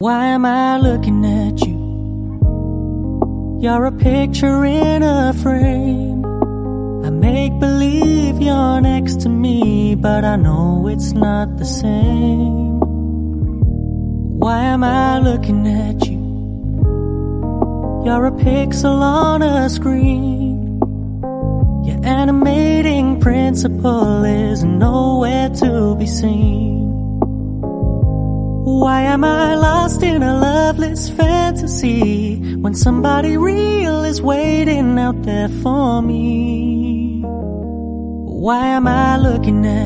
Why am I looking at you? You're a picture in a frame. I make believe you're next to me, but I know it's not the same. Why am I looking at you? You're a pixel on a screen. Your animating principle is nowhere to be seen. Why am I lost in a loveless fantasy when somebody real is waiting out there for me? Why am I looking at